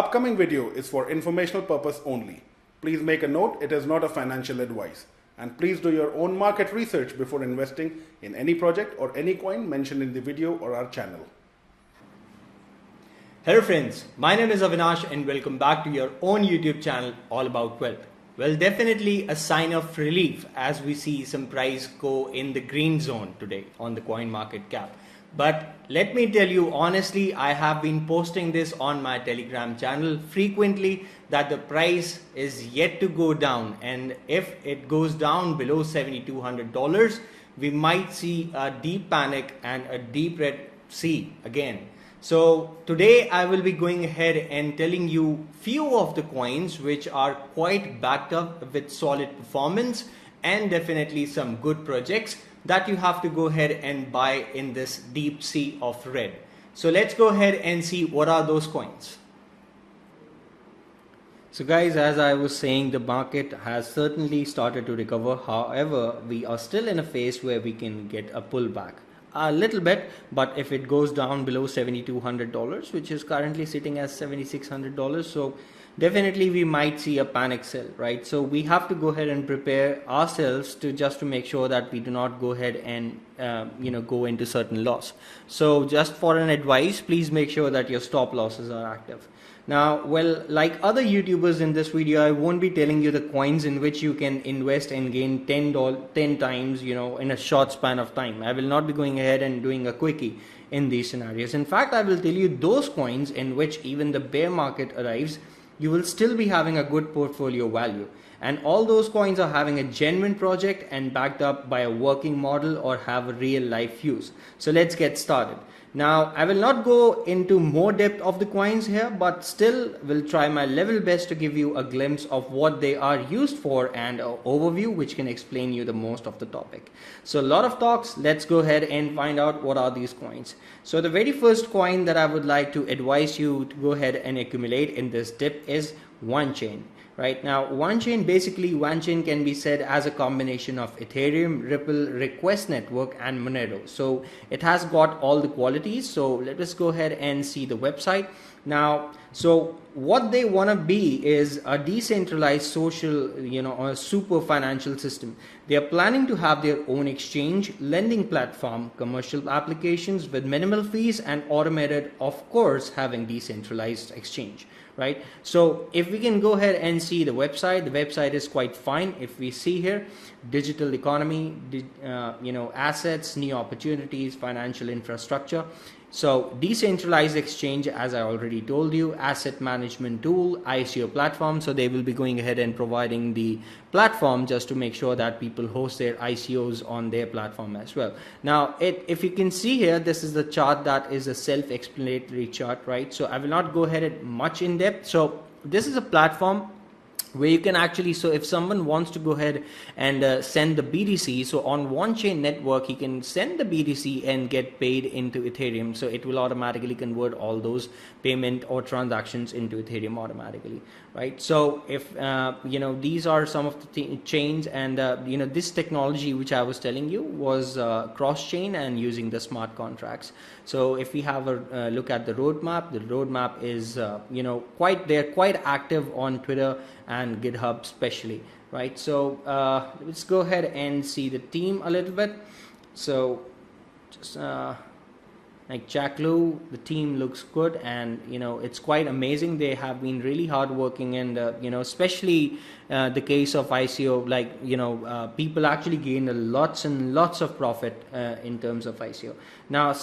upcoming video is for informational purpose only. Please make a note, it is not a financial advice. And please do your own market research before investing in any project or any coin mentioned in the video or our channel. Hello friends, my name is Avinash and welcome back to your own YouTube channel All About Wealth. Well, definitely a sign of relief as we see some price go in the green zone today on the coin market cap. But let me tell you honestly, I have been posting this on my Telegram channel frequently that the price is yet to go down, and if it goes down below $7,200, we might see a deep panic and a deep red sea again. So today I will be going ahead and telling you few of the coins which are quite backed up with solid performance and definitely some good projects that you have to go ahead and buy in this deep sea of red. So let's go ahead and see what are those coins. So guys, as I was saying, the market has certainly started to recover. However, we are still in a phase where we can get a pullback a little bit, but if it goes down below $7,200, which is currently sitting as $7,600, so definitely we might see a panic sell, right? So we have to go ahead and prepare ourselves to just to make sure that we do not go ahead and go into certain loss. So just for an advice, please make sure that your stop losses are active. Now, well, like other YouTubers in this video, I won't be telling you the coins in which you can invest and gain 10 times, in a short span of time. I will not be going ahead and doing a quickie in these scenarios. In fact, I will tell you those coins in which even the bear market arrives, you will still be having a good portfolio value. And all those coins are having a genuine project and backed up by a working model or have a real life use. So let's get started. Now, I will not go into more depth of the coins here, but still will try my level best to give you a glimpse of what they are used for and an overview which can explain you the most of the topic. So a lot of talks, let's go ahead and find out what are these coins. So the very first coin that I would like to advise you to go ahead and accumulate in this dip is wanchain. Right now, wanchain can be said as a combination of Ethereum, Ripple, Request Network, and Monero. So it has got all the qualities. So let us go ahead and see the website. Now, so what they want to be is a decentralized social, a super financial system. They are planning to have their own exchange, lending platform, commercial applications with minimal fees and automated, of course, having decentralized exchange. Right, so if we can go ahead and see the website is quite fine. If we see here, digital economy, assets, new opportunities, financial infrastructure. So decentralized exchange, as I already told you, asset management tool, ICO platform. So they will be going ahead and providing the platform just to make sure that people host their ICOs on their platform as well. Now, if you can see here, this is the chart that is a self-explanatory chart, right? So I will not go ahead and much in depth. So this is a platform where you can actually, so if someone wants to go ahead and send the BTC, so on wanchain network, he can send the BTC and get paid into Ethereum. So it will automatically convert all those payment or transactions into Ethereum automatically, right? So if, these are some of the chains, and, this technology which I was telling you was cross-chain and using the smart contracts. So if we have a look at the roadmap is, they're quite active on Twitter and GitHub especially, right? So let's go ahead and see the team a little bit. So just like Jack Lou, the team looks good, and it's quite amazing. They have been really hardworking, and especially the case of ICO, people actually gain lots and lots of profit in terms of ICO. Now,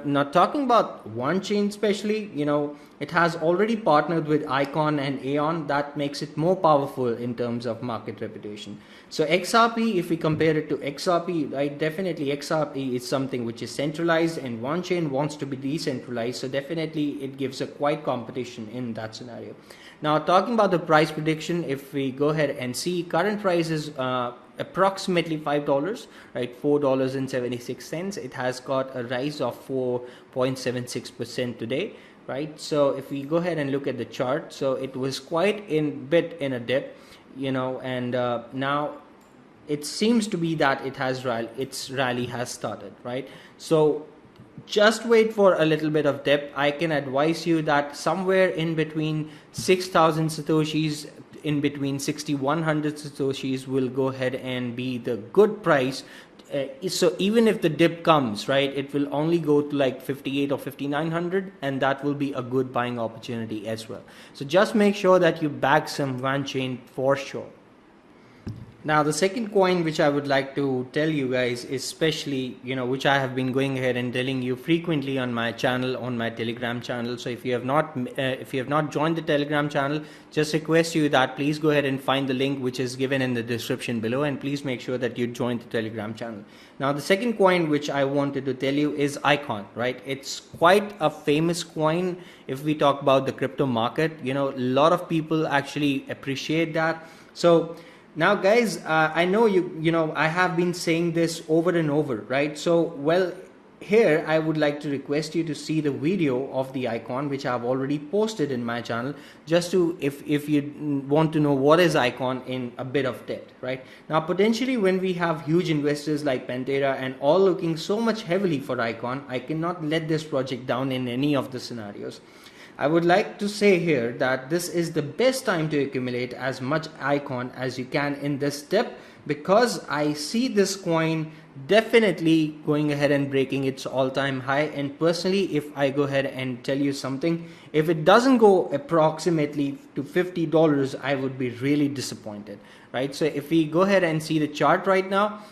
not talking about wanchain especially, it has already partnered with Icon and Aeon. That makes it more powerful in terms of market reputation. So XRP, if we compare it to XRP, right, definitely XRP is something which is centralized, and wanchain wants to be decentralized. So definitely it gives a quite competition in that scenario. Now, talking about the price prediction, if we go ahead and see, current price is approximately $5, right? $4.76. It has got a rise of 4.76% today, right? So if we go ahead and look at the chart, so it was quite in a dip, and now it seems to be that its rally has started, right? So just wait for a little bit of dip. I can advise you that somewhere in between 6,000 satoshis, in between 6,100 satoshis will go ahead and be the good price. So even if the dip comes, right, it will only go to like 58 or 5900, and that will be a good buying opportunity as well. So just make sure that you bag some wanchain for sure. Now the second coin which I would like to tell you guys, especially, which I have been going ahead and telling you frequently on my channel, on my Telegram channel. So if you have not joined the Telegram channel, just request you that please go ahead and find the link which is given in the description below, and please make sure that you join the Telegram channel. Now the second coin which I wanted to tell you is Icon, right? It's quite a famous coin if we talk about the crypto market. A lot of people actually appreciate that. So now guys, I know I have been saying this over and over, right? So well, here I would like to request you to see the video of the Icon which I have already posted in my channel, just to if you want to know what is Icon in a bit of depth, right? Now potentially when we have huge investors like Pantera and all looking so much heavily for Icon, I cannot let this project down in any of the scenarios. I would like to say here that this is the best time to accumulate as much Icon as you can in this step, because I see this coin definitely going ahead and breaking its all-time high. And personally, if I go ahead and tell you something, if it doesn't go approximately to $50, I would be really disappointed, right? So if we go ahead and see the chart right now,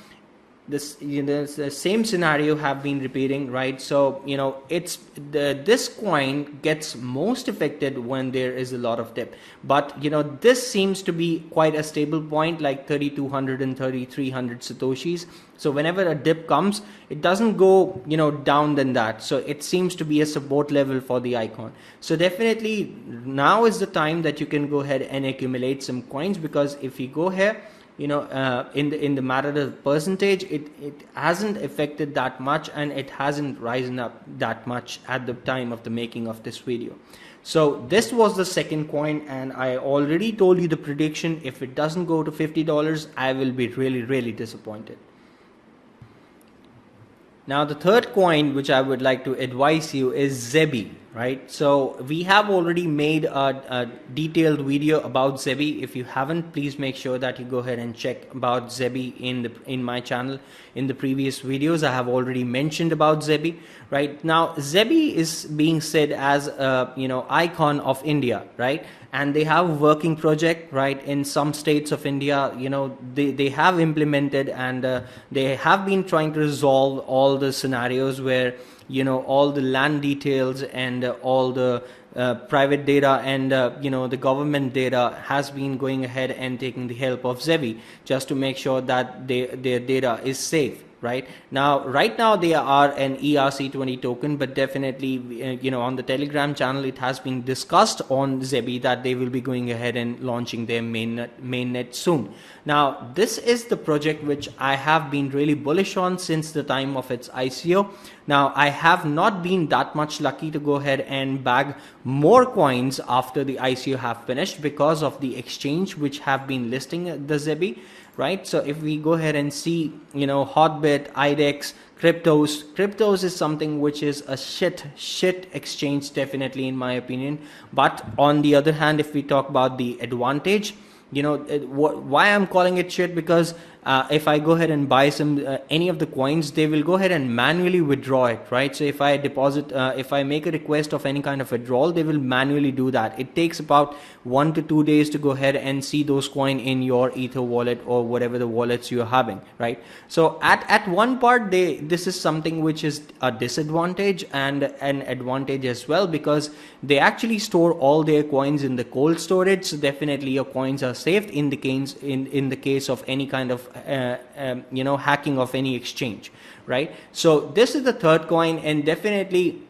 the same scenario have been repeating, right? So it's this coin gets most affected when there is a lot of dip, but this seems to be quite a stable point, like 3,200 and 3,300 satoshis. So whenever a dip comes, it doesn't go down than that. So it seems to be a support level for the Icon. So definitely now is the time that you can go ahead and accumulate some coins, because if you go here, in the matter of percentage, it hasn't affected that much, and it hasn't risen up that much at the time of the making of this video. So this was the second coin, and I already told you the prediction. If it doesn't go to $50, I will be really disappointed. Now the third coin which I would like to advise you is zebi, right? So we have already made a detailed video about zebi. If you haven't, please make sure that you go ahead and check about zebi in my channel. In the previous videos, I have already mentioned about zebi. Right now, zebi is being said as a icon of India, right? And they have a working project, right? In some states of India, they have implemented, and they have been trying to resolve all the scenarios where all the land details and all the private data and the government data has been going ahead and taking the help of zebi, just to make sure that their data is safe. Right now they are an ERC20 token, but definitely on the Telegram channel it has been discussed on zebi that they will be going ahead and launching their mainnet soon. Now this is the project which I have been really bullish on since the time of its ICO. Now I have not been that much lucky to go ahead and bag more coins after the ICO have finished, because of the exchange which have been listing the zebi. Right, so if we go ahead and see, Hotbit, IDEX, cryptos is something which is a shit exchange, definitely in my opinion. But on the other hand, if we talk about the advantage, why I'm calling it shit, because if I go ahead and buy some any of the coins, they will go ahead and manually withdraw it, right? So if I deposit, if I make a request of any kind of withdrawal, they will manually do that. It takes about 1 to 2 days to go ahead and see those coins in your Ether wallet or whatever the wallets you're having, right? So at one part, this is something which is a disadvantage and an advantage as well, because they actually store all their coins in the cold storage. So definitely your coins are saved in the case of any kind of hacking of any exchange, right? So this is the third coin, and definitely,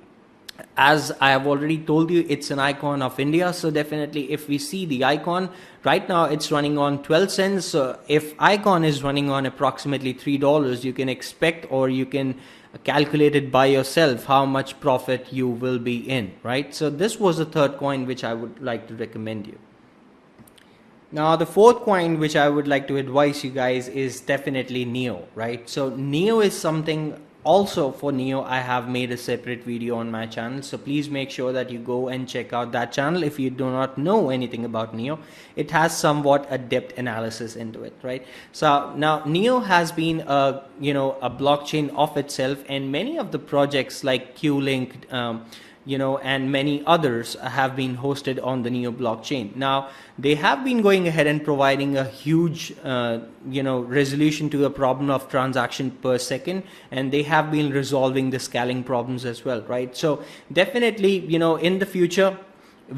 as I have already told you, it's an icon of India. So definitely, if we see the icon right now, it's running on 12 cents. So if icon is running on approximately $3, you can expect, or you can calculate it by yourself, how much profit you will be in, right? So this was the third coin which I would like to recommend you. Now the fourth coin which I would like to advise you guys is definitely NEO, right? So NEO is something Also for NEO, I have made a separate video on my channel, so please make sure that you go and check out that channel if you do not know anything about NEO. It has somewhat a depth analysis into it, right? So now NEO has been a a blockchain of itself, and many of the projects like Q-Link, and many others have been hosted on the NEO blockchain. Now they have been going ahead and providing a huge resolution to a problem of transaction per second, and they have been resolving the scaling problems as well, right? So definitely, in the future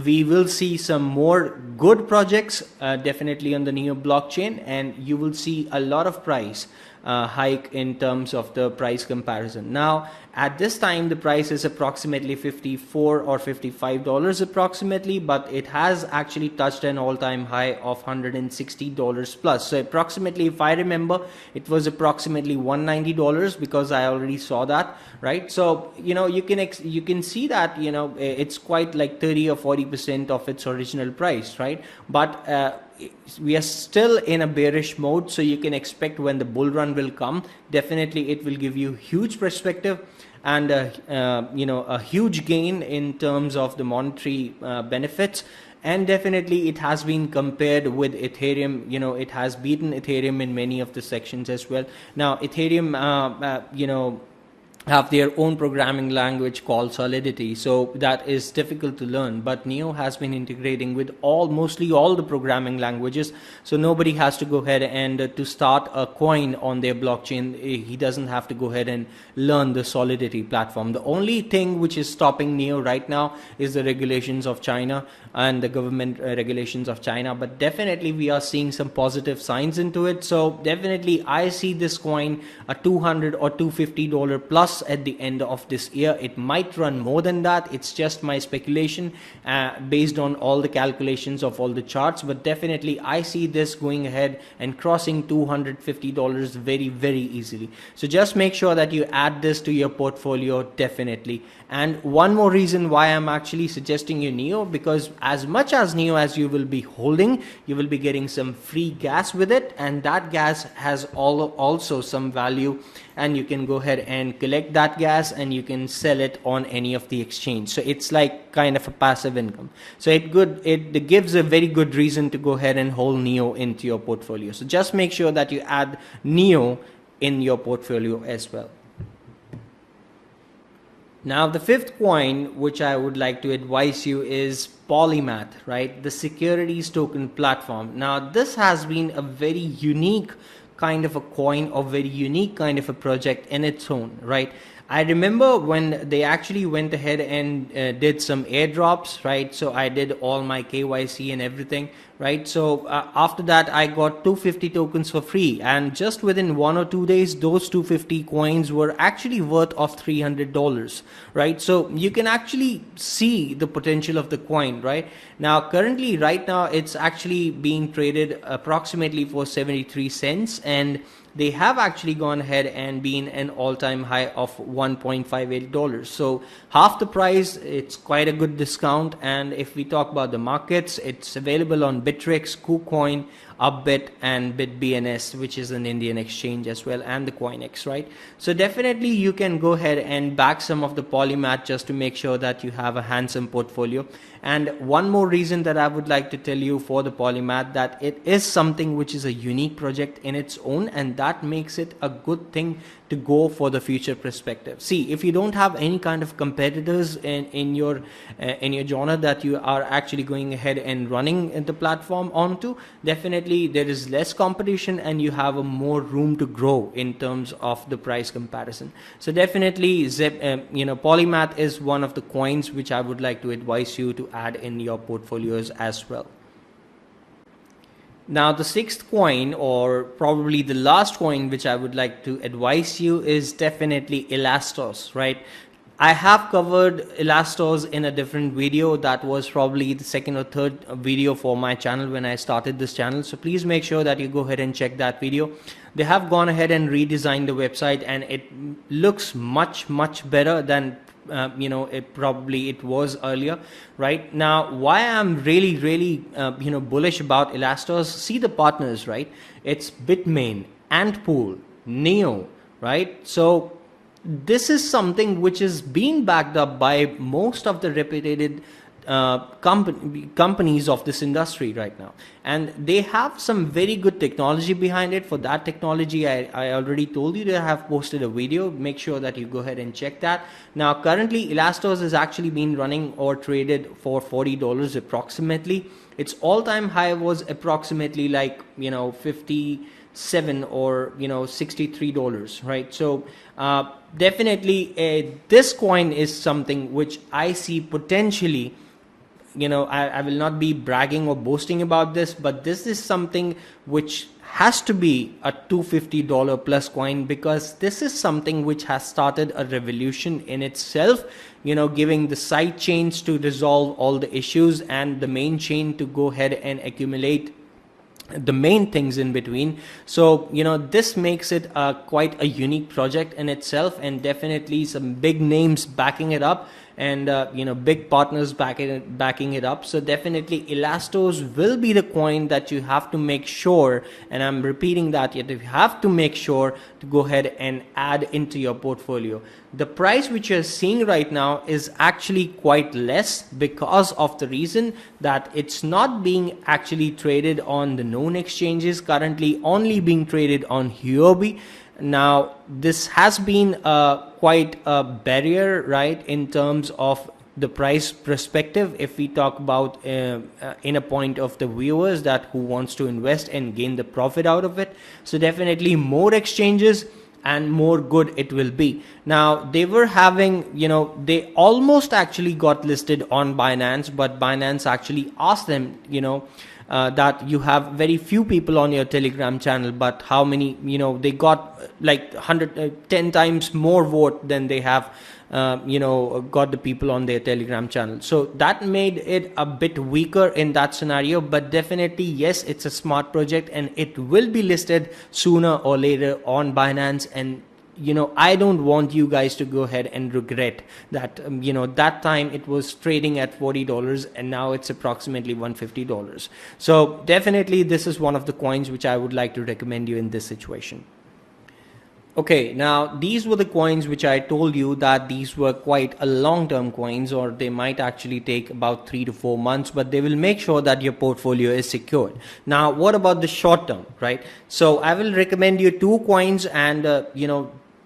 we will see some more good projects definitely on the NEO blockchain, and you will see a lot of price hike in terms of the price comparison. Now at this time the price is approximately $54 or $55 approximately, but it has actually touched an all-time high of $160 plus. So approximately, if I remember, it was approximately $190 because I already saw that, right? So you can see that it's quite like 30 or 40% of its original price, right? But we are still in a bearish mode, so you can expect when the bull run will come, definitely it will give you huge perspective and a huge gain in terms of the monetary benefits. And definitely it has been compared with Ethereum. It has beaten Ethereum in many of the sections as well. Now Ethereum have their own programming language called Solidity, so that is difficult to learn, but NEO has been integrating with mostly all the programming languages, so nobody has to go ahead and to start a coin on their blockchain, he doesn't have to go ahead and learn the Solidity platform. The only thing which is stopping NEO right now is the regulations of China and the government regulations of China, but definitely we are seeing some positive signs into it. So definitely I see this coin a $200 or $250 plus at the end of this year. It might run more than that. It's just my speculation based on all the calculations of all the charts, but definitely I see this going ahead and crossing $250 very, very easily. So just make sure that you add this to your portfolio definitely. And one more reason why I'm actually suggesting you NEO, because as much as NEO as you will be holding, you will be getting some free gas with it, and that gas has also some value, and you can go ahead and collect that gas and you can sell it on any of the exchange. So it's like kind of a passive income. So it gives a very good reason to go ahead and hold NEO into your portfolio. So just make sure that you add NEO in your portfolio as well. Now the fifth coin which I would like to advise you is Polymath, right? The securities token platform. Now this has been a very unique kind of a coin or very unique kind of a project in its own, right? I remember when they actually went ahead and did some airdrops, right? So I did all my KYC and everything, right? So after that, I got 250 tokens for free, and just within 1 or 2 days, those 250 coins were actually worth of $300, right? So you can actually see the potential of the coin, right? Now, currently, right now, it's actually being traded approximately for 73 cents, and they have actually gone ahead and been an all-time high of $1.58. So half the price, it's quite a good discount. And if we talk about the markets, it's available on Bittrex, KuCoin, Upbit, and BitBNS, which is an Indian exchange as well, and the CoinX, right? So definitely you can go ahead and back some of the Polymath just to make sure that you have a handsome portfolio. And one more reason that I would like to tell you for the Polymath, that it is something which is a unique project in its own, and that makes it a good thing to go for the future perspective. See, if you don't have any kind of competitors in your genre that you are actually going ahead and running the platform onto, definitely there is less competition and you have a more room to grow in terms of the price comparison. So definitely Polymath is one of the coins which I would like to advise you to add in your portfolios as well. Now the sixth coin, or probably the last coin which I would like to advise you, is definitely elastos, right? I have covered elastos in a different video. That was probably the second or third video for my channel when I started this channel. So please make sure that you go ahead and check that video. They have gone ahead and redesigned the website, and it looks much better than it was earlier. Right now, why I'm really bullish about elastos, see the partners, right? It's Bitmain, Antpool, Neo, right? So this is something which is being backed up by most of the reputed companies of this industry right now, and they have some very good technology behind it. For that technology, I already told you that I have posted a video. Make sure that you go ahead and check that. Now currently elastos has actually been running or traded for $40 approximately. Its all-time high was approximately like 57 or $63, right? So definitely this coin is something which I see potentially, I will not be bragging or boasting about this, but this is something which has to be a $250 plus coin, because this is something which has started a revolution in itself, giving the side chains to resolve all the issues and the main chain to go ahead and accumulate the main things in between. So this makes it quite a unique project in itself, and definitely some big names backing it up, and big partners backing it up. So definitely elastos will be the coin that you have to make sure, and I'm repeating that, you have to make sure to go ahead and add into your portfolio. The price which you're seeing right now is actually quite less, because of the reason that it's not being actually traded on the known exchanges, currently only being traded on Huobi. Now this has been quite a barrier, right, in terms of the price perspective, if we talk about in a point of the viewers that who wants to invest and gain the profit out of it. So definitely more exchanges and more good it will be. Now they were having, they almost actually got listed on Binance, but Binance actually asked them, that you have very few people on your Telegram channel, but how many, they got like 10 times more vote than they have got the people on their Telegram channel. So that made it a bit weaker in that scenario, but definitely yes, it's a smart project and it will be listed sooner or later on Binance. And I don't want you guys to go ahead and regret that, that time it was trading at $40 and now it's approximately $150. So definitely this is one of the coins which I would like to recommend you in this situation. Okay, now these were the coins which I told you that these were quite a long-term coins, or they might actually take about 3 to 4 months, but they will make sure that your portfolio is secured. Now, what about the short term, right? So I will recommend you 2 coins, and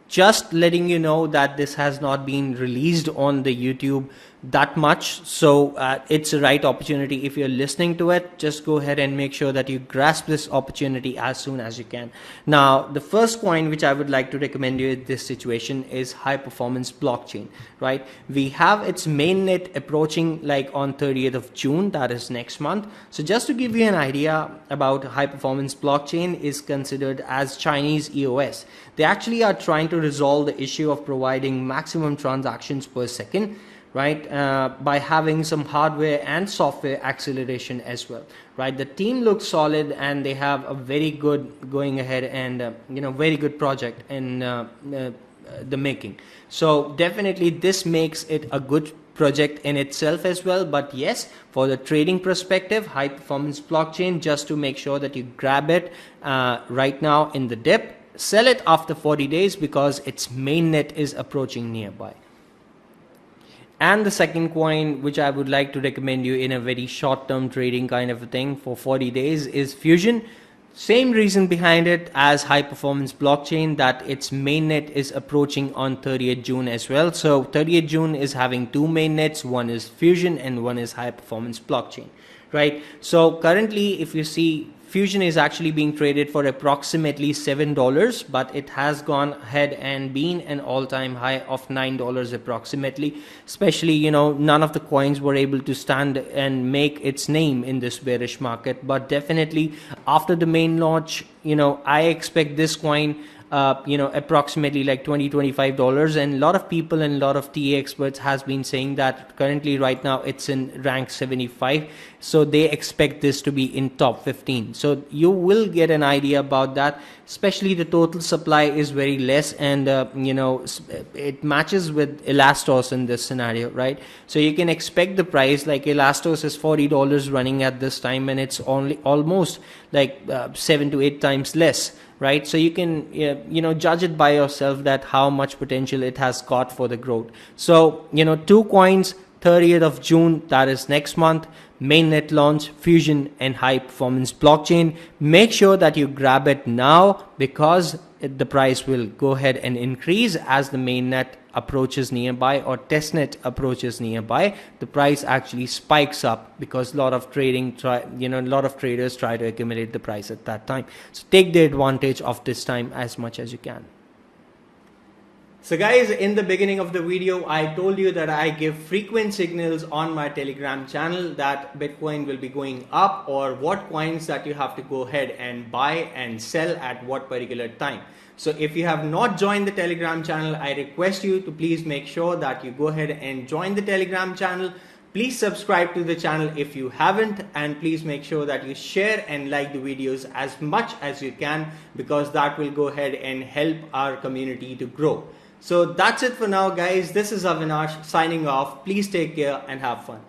just letting you know that this has not been released on the YouTube that much. So it's a right opportunity. If you're listening to it, just go ahead and make sure that you grasp this opportunity as soon as you can. Now, the first coin which I would like to recommend you in this situation is highperformanceblockchain, right? We have its mainnet approaching like on 30th of June, that is next month. So just to give you an idea about highperformanceblockchain, is considered as Chinese EOS. They actually are trying to resolve the issue of providing maximum transactions per second, right, by having some hardware and software acceleration as well, right? The team looks solid and they have a very good going ahead and very good project in the making. So definitely this makes it a good project in itself as well. But yes, for the trading perspective, high performance blockchain, just to make sure that you grab it right now in the dip, sell it after 40 days because its mainnet is approaching nearby. And the second coin which I would like to recommend you in a very short-term trading kind of a thing for 40 days is Fusion. Same reason behind it as high performance blockchain, that its mainnet is approaching on 30th June as well. So 30th June is having 2 mainnets, one is Fusion and one is high performance blockchain, right? So currently if you see, Fusion is actually being traded for approximately $7, but it has gone ahead and been an all-time high of $9 approximately. Especially, none of the coins were able to stand and make its name in this bearish market. But definitely after the main launch, I expect this coin approximately like $20-25, and a lot of people and a lot of TA experts has been saying that currently right now it's in rank 75, so they expect this to be in top 15. So you will get an idea about that. Especially the total supply is very less, and it matches with elastos in this scenario, right? So you can expect the price, like elastos is $40 running at this time, and it's only almost like 7 to 8 times less right? So you can judge it by yourself that how much potential it has got for the growth. So 2 coins, 30th of June, that is next month, mainnet launch, Fusion and high performance blockchain. Make sure that you grab it now, because the price will go ahead and increase as the mainnet approaches nearby or testnet approaches nearby. The price actually spikes up because a lot of traders try to accumulate the price at that time. So take the advantage of this time as much as you can. So guys, in the beginning of the video, I told you that I give frequent signals on my Telegram channel that Bitcoin will be going up, or what coins that you have to go ahead and buy and sell at what particular time. So if you have not joined the Telegram channel, I request you to please make sure that you go ahead and join the Telegram channel. Please subscribe to the channel if you haven't, and please make sure that you share and like the videos as much as you can, because that will go ahead and help our community to grow. So that's it for now, guys. This is Avinash signing off. Please take care and have fun.